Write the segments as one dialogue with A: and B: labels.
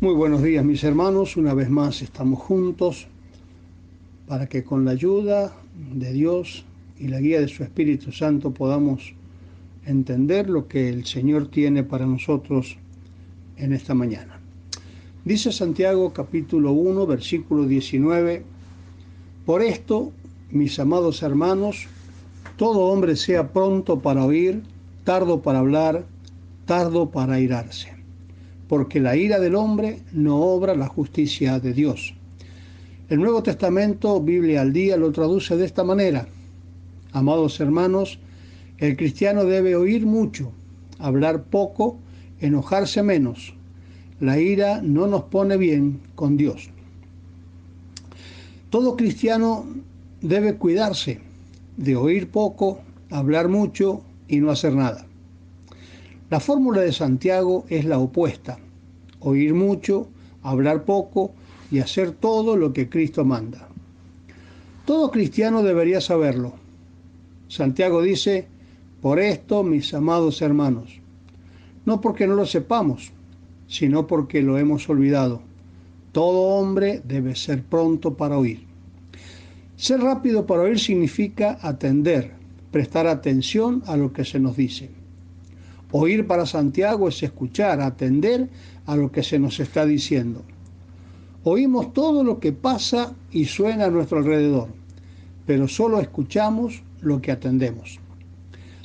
A: Muy buenos días, mis hermanos. Una vez más estamos juntos para que con la ayuda de Dios y la guía de su Espíritu Santo podamos entender lo que el Señor tiene para nosotros en esta mañana. Dice Santiago capítulo 1, versículo 19: Por esto, mis amados hermanos, todo hombre sea pronto para oír, tardo para hablar, tardo para airarse, porque la ira del hombre no obra la justicia de Dios. El Nuevo Testamento, Biblia al día, lo traduce de esta manera: Amados hermanos, el cristiano debe oír mucho, hablar poco, enojarse menos. La ira no nos pone bien con Dios. Todo cristiano debe cuidarse de oír poco, hablar mucho y no hacer nada. La fórmula de Santiago es la opuesta: oír mucho, hablar poco y hacer todo lo que Cristo manda. Todo cristiano debería saberlo. Santiago dice: por esto, mis amados hermanos, no porque no lo sepamos, sino porque lo hemos olvidado. Todo hombre debe ser pronto para oír. Ser rápido para oír significa atender, prestar atención a lo que se nos dice. Oír para Santiago es escuchar, atender a lo que se nos está diciendo. Oímos todo lo que pasa y suena a nuestro alrededor, pero solo escuchamos lo que atendemos.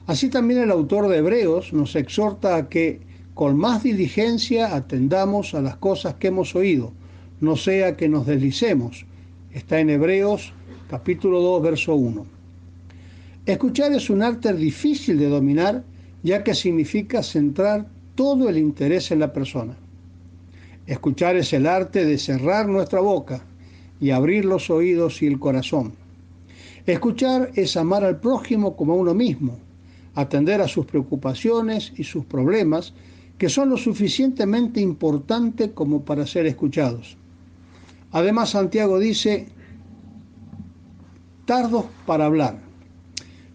A: Así también el autor de Hebreos nos exhorta a que con más diligencia atendamos a las cosas que hemos oído, no sea que nos deslicemos. Está en Hebreos capítulo 2, verso 1. Escuchar es un arte difícil de dominar, ya que significa centrar todo el interés en la persona. Escuchar es el arte de cerrar nuestra boca y abrir los oídos y el corazón. Escuchar es amar al prójimo como a uno mismo, atender a sus preocupaciones y sus problemas, que son lo suficientemente importantes como para ser escuchados. Además, Santiago dice: tardos para hablar.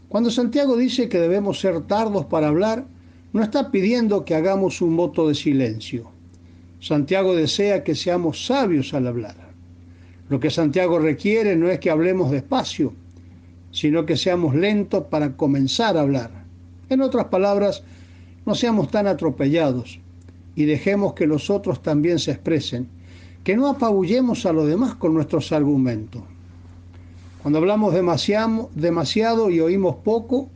A: Cuando Santiago dice que debemos ser tardos para hablar, no está pidiendo que hagamos un voto de silencio. Santiago desea que seamos sabios al hablar. Lo que Santiago requiere no es que hablemos despacio, sino que seamos lentos para comenzar a hablar. En otras palabras, no seamos tan atropellados y dejemos que los otros también se expresen, que no apabullemos a los demás con nuestros argumentos. Cuando hablamos demasiado y oímos poco,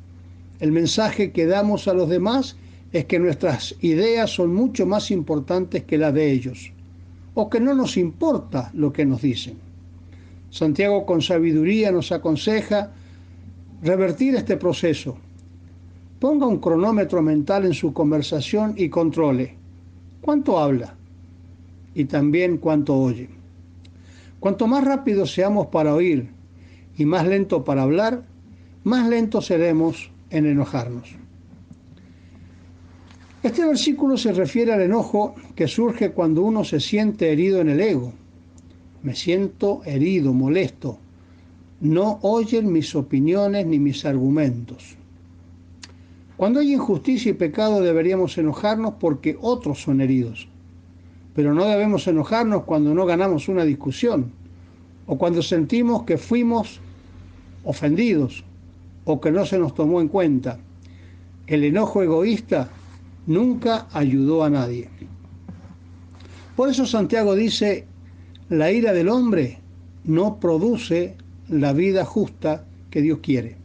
A: el mensaje que damos a los demás es que nuestras ideas son mucho más importantes que las de ellos, o que no nos importa lo que nos dicen. Santiago con sabiduría nos aconseja revertir este proceso. Ponga un cronómetro mental en su conversación y controle cuánto habla y también cuánto oye. Cuanto más rápido seamos para oír y más lento para hablar, más lentos seremos en enojarnos. Este versículo se refiere al enojo que surge cuando uno se siente herido en el ego. Me siento herido, molesto. No oyen mis opiniones ni mis argumentos. Cuando hay injusticia y pecado deberíamos enojarnos porque otros son heridos. Pero no debemos enojarnos cuando no ganamos una discusión o cuando sentimos que fuimos ofendidos o que no se nos tomó en cuenta. El enojo egoísta nunca ayudó a nadie. Por eso Santiago dice: la ira del hombre no produce la vida justa que Dios quiere.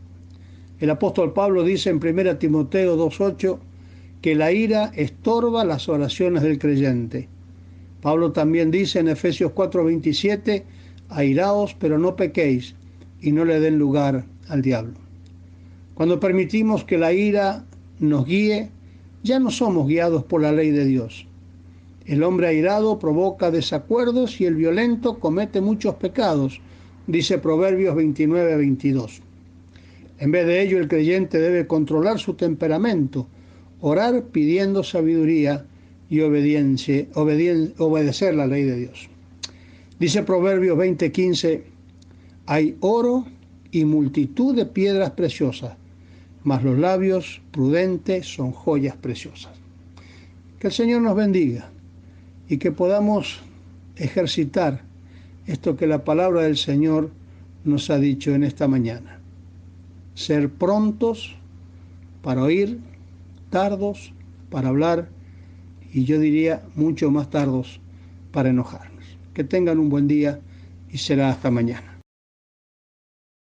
A: El apóstol Pablo dice en 1 Timoteo 2:8 que la ira estorba las oraciones del creyente. Pablo también dice en Efesios 4:27: airaos, pero no pequéis, y no le den lugar al diablo. Cuando permitimos que la ira nos guíe, ya no somos guiados por la ley de Dios. El hombre airado provoca desacuerdos y el violento comete muchos pecados, dice Proverbios 29:22. En vez de ello, el creyente debe controlar su temperamento, orar pidiendo sabiduría y obedecer la ley de Dios. Dice Proverbios 20:15: hay oro y multitud de piedras preciosas, mas los labios prudentes son joyas preciosas. Que el Señor nos bendiga y que podamos ejercitar esto que la palabra del Señor nos ha dicho en esta mañana. Ser prontos para oír, tardos para hablar y yo diría mucho más tardos para enojarnos. Que tengan un buen día y será hasta mañana.